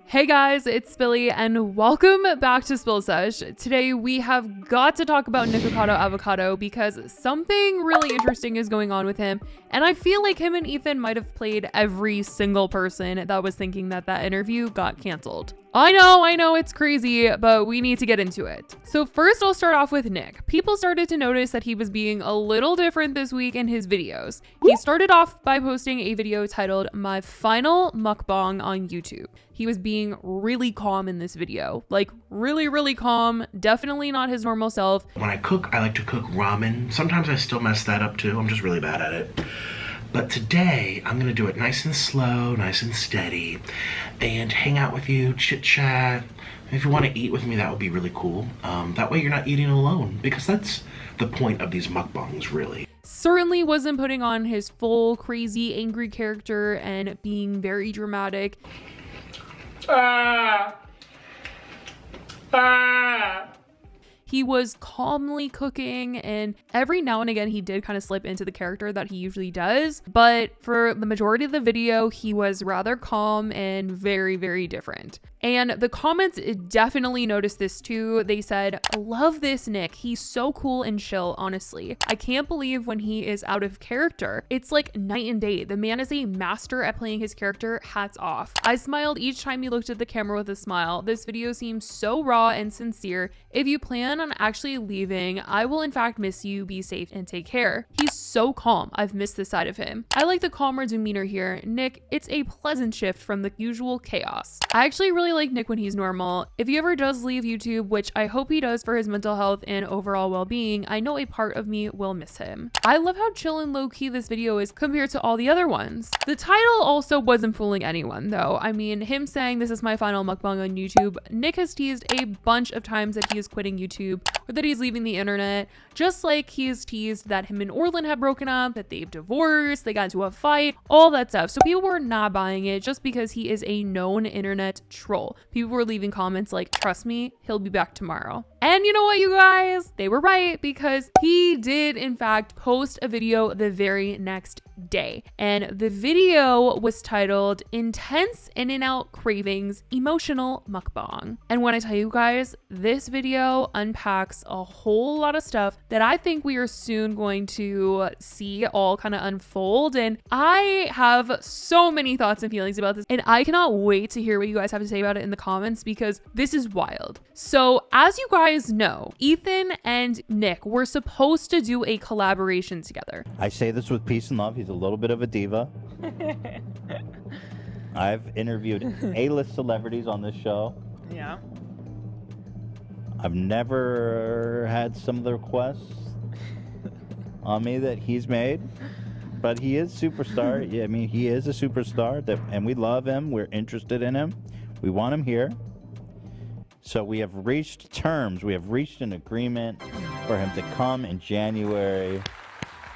Hey guys, it's Billy and welcome back to Sesh. Today we have got to talk about Nikocado Avocado because something really interesting is going on with him, and I feel like him and Ethan might have played every single person that was thinking that that interview got canceled. I know, it's crazy, but we need to get into it. So first I'll start off with Nick. People started to notice that he was being a little different this week in his videos. He started off by posting a video titled My Final Mukbang on YouTube. He was being really calm in this video, like really calm, definitely not his normal self. When I cook, I like to cook ramen. Sometimes I still mess that up too. I'm just really bad at it. But today, I'm gonna do it nice and slow, nice and steady, and hang out with you, chit chat. If you wanna eat with me, that would be really cool. That way you're not eating alone, because that's the point of these mukbangs, really. Certainly wasn't putting on his full crazy angry character and being very dramatic. He was calmly cooking, and every now and again he did kind of slip into the character that he usually does, but for the majority of the video he was rather calm and very different. And the comments definitely noticed this too. They said, "Love this Nick, he's so cool and chill, honestly. I can't believe when he is out of character. It's like night and day. The man is a master at playing his character, hats off. I smiled each time he looked at the camera with a smile. This video seems so raw and sincere. If you plan on actually leaving, I will in fact miss you. Be safe and take care." He's so calm. I've missed this side of him. I like the calmer demeanor here. Nick, it's a pleasant shift from the usual chaos. I actually really like Nick when he's normal. If he ever does leave YouTube, which I hope he does for his mental health and overall well-being, I know a part of me will miss him. I love how chill and low-key this video is compared to all the other ones. The title also wasn't fooling anyone though. I mean, him saying this is my final mukbang on YouTube, Nick has teased a bunch of times that he is quitting YouTube or that he's leaving the internet, just like he's teased that him and Orlin have broken up, that they've divorced, they got into a fight, all that stuff. So people were not buying it just because he is a known internet troll. People were leaving comments like, "Trust me, he'll be back tomorrow." And you know what, you guys? They were right, because he did in fact post a video the very next day. And the video was titled Intense InNOut Cravings Emotional Mukbang. And when I tell you guys, this video unpacks a whole lot of stuff that I think we are soon going to see all kind of unfold. And I have so many thoughts and feelings about this, and I cannot wait to hear what you guys have to say about it in the comments, because this is wild. So as you guys know, Ethan and Nick were supposed to do a collaboration together. I say this with peace and love. He's a little bit of a diva. I've interviewed A-list celebrities on this show. Yeah. I've never had some of the requests on me that he's made, but he is superstar. Yeah, I mean, he is a superstar, and we love him. We're interested in him. We want him here. So we have reached terms. We have reached an agreement for him to come in January.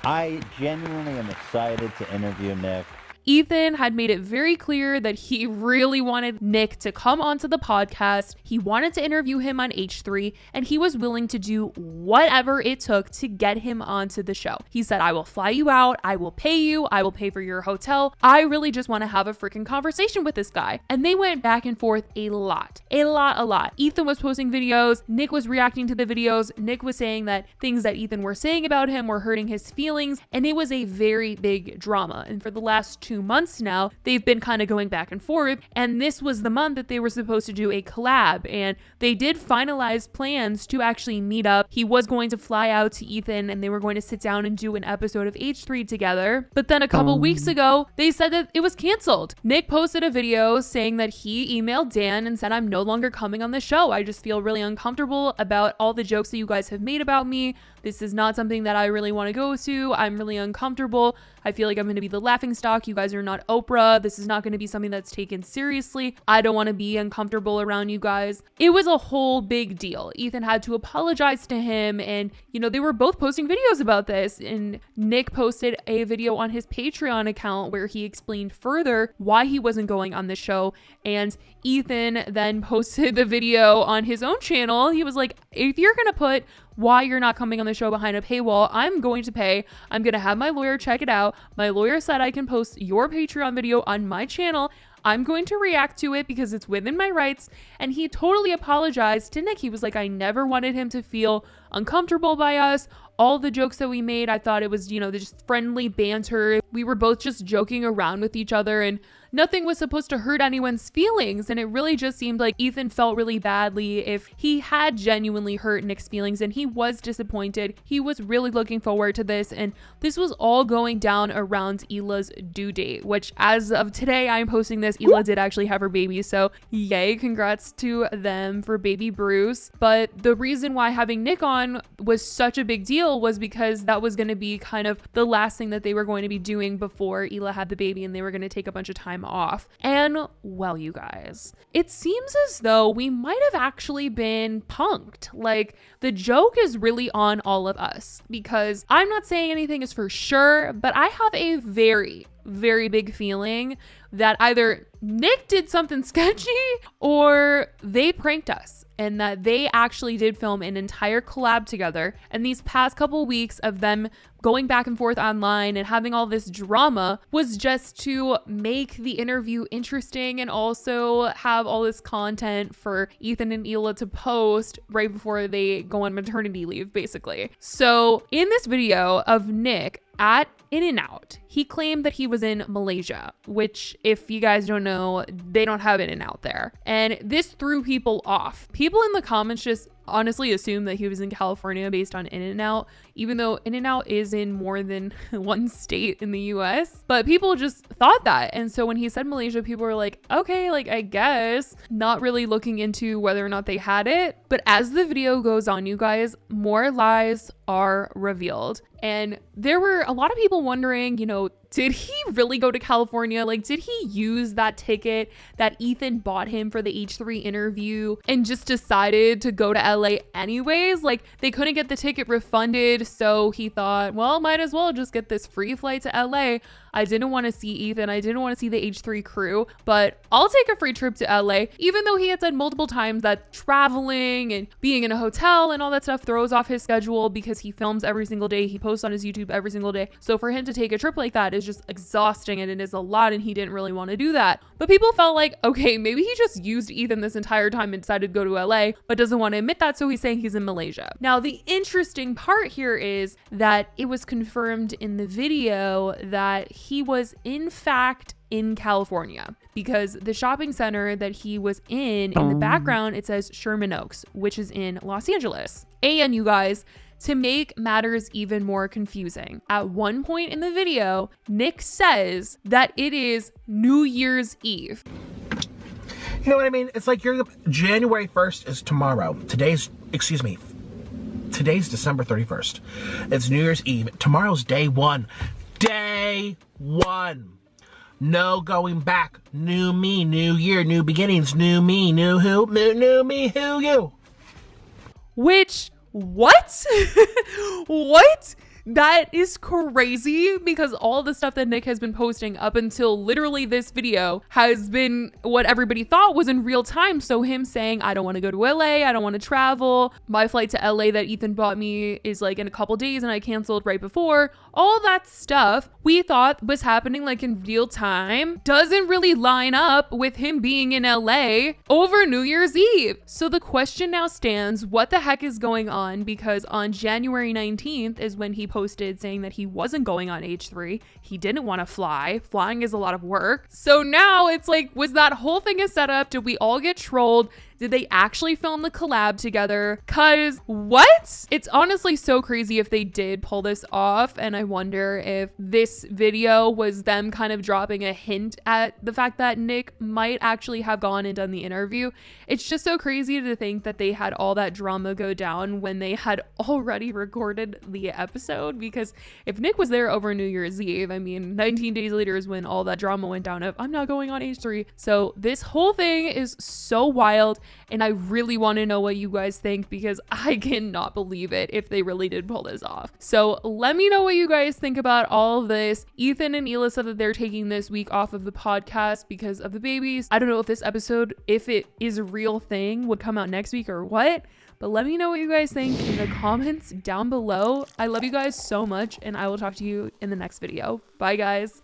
I genuinely am excited to interview Nick. Ethan had made it very clear that he really wanted Nick to come onto the podcast. He wanted to interview him on H3, and he was willing to do whatever it took to get him onto the show. He said, "I will fly you out. I will pay you. I will pay for your hotel. I really just want to have a freaking conversation with this guy." And they went back and forth a lot. Ethan was posting videos. Nick was reacting to the videos. Nick was saying that things that Ethan were saying about him were hurting his feelings, and it was a very big drama. And for the last 2 months now, they've been kind of going back and forth, and this was the month that they were supposed to do a collab, and they did finalize plans to actually meet up. He was going to fly out to Ethan, and they were going to sit down and do an episode of H3 together. But then a couple weeks ago, they said that it was canceled. Nick posted a video saying that he emailed Dan and said, "I'm no longer coming on the show. I just feel really uncomfortable about all the jokes that you guys have made about me. This is not something that I really want to go to. I'm really uncomfortable. I feel like I'm going to be the laughingstock. You guys are not Oprah. This is not going to be something that's taken seriously. I don't want to be uncomfortable around you guys." It was a whole big deal. Ethan had to apologize to him, and they were both posting videos about this, and Nick posted a video on his Patreon account where he explained further why he wasn't going on the show, and Ethan then posted the video on his own channel. He was like, "If you're going to put why you're not coming on the show behind a paywall, I'm going to pay. I'm going to have my lawyer check it out. My lawyer said I can post your Patreon video on my channel. I'm going to react to it because it's within my rights. And he totally apologized to Nick. He was like, I never wanted him to feel uncomfortable by us. All the jokes that we made, I thought it was, just friendly banter. We were both just joking around with each other and nothing was supposed to hurt anyone's feelings. And it really just seemed like Ethan felt really badly if he had genuinely hurt Nick's feelings, and he was disappointed. He was really looking forward to this, and this was all going down around Hila's due date, which as of today, I'm posting this, Hila did actually have her baby. So yay, congrats to them for baby Bruce. But the reason why having Nick on was such a big deal was because that was going to be kind of the last thing that they were going to be doing before Hila had the baby, and they were going to take a bunch of time off. And well, you guys, it seems as though we might have actually been punked. Like, the joke is really on all of us, because I'm not saying anything is for sure, but I have a very, very big feeling that either Nick did something sketchy or they pranked us, and that they actually did film an entire collab together. And these past couple weeks of them going back and forth online and having all this drama was just to make the interview interesting and also have all this content for Ethan and Hila to post right before they go on maternity leave, basically. So in this video of Nick at InNOut, he claimed that he was in Malaysia, which, if you guys don't know, they don't have InNOut there. And this threw people off. People in the comments just honestly assumed that he was in California based on InNOut, even though InNOut is in more than one state in the US. But people just thought that. And so when he said Malaysia, people were like, okay, like, I guess, not really looking into whether or not they had it. But as the video goes on, you guys, more lies are revealed. And there were a lot of people wondering, did he really go to California? Like, did he use that ticket that Ethan bought him for the H3 interview and just decided to go to LA anyways? Like, they couldn't get the ticket refunded, so he thought, well, might as well just get this free flight to LA. I didn't want to see Ethan. I didn't want to see the H3 crew, but I'll take a free trip to LA, even though he had said multiple times that traveling and being in a hotel and all that stuff throws off his schedule because he films every single day. He posts on his YouTube every single day. So for him to take a trip like that is just exhausting, and it is a lot, and he didn't really want to do that. But people felt like, okay, maybe he just used Ethan this entire time and decided to go to LA, but doesn't want to admit that, so he's saying he's in Malaysia. Now, the interesting part here is that it was confirmed in the video that he was in fact in California, because the shopping center that he was in the background, it says Sherman Oaks, which is in Los Angeles. And you guys, to make matters even more confusing, at one point in the video, Nick says that it is New Year's Eve. You know what I mean? It's like January 1st is tomorrow. Today's December 31st. It's New Year's Eve. Tomorrow's day one. Day one. No going back. New me, new year, new beginnings, new me, new who, new me, who you. Which, what? What? That is crazy, because all the stuff that Nick has been posting up until literally this video has been what everybody thought was in real time. So him saying, I don't want to go to LA, I don't want to travel, my flight to LA that Ethan bought me is like in a couple days and I canceled right before, all that stuff we thought was happening like in real time doesn't really line up with him being in LA over New Year's Eve. So the question now stands, what the heck is going on? Because on January 19th is when he posted saying that he wasn't going on H3. He didn't want to fly. Flying is a lot of work. So now it's like, was that whole thing a setup? Did we all get trolled? Did they actually film the collab together? Cause what? It's honestly so crazy if they did pull this off. And I wonder if this video was them kind of dropping a hint at the fact that Nick might actually have gone and done the interview. It's just so crazy to think that they had all that drama go down when they had already recorded the episode. Because if Nick was there over New Year's Eve, I mean, 19 days later is when all that drama went down of, I'm not going on H3. So this whole thing is so wild. And I really want to know what you guys think, because I cannot believe it if they really did pull this off. So let me know what you guys think about all of this. Ethan and Hila said that they're taking this week off of the podcast because of the babies. I don't know if this episode, if it is a real thing, would come out next week or what. But let me know what you guys think in the comments down below. I love you guys so much, and I will talk to you in the next video. Bye, guys.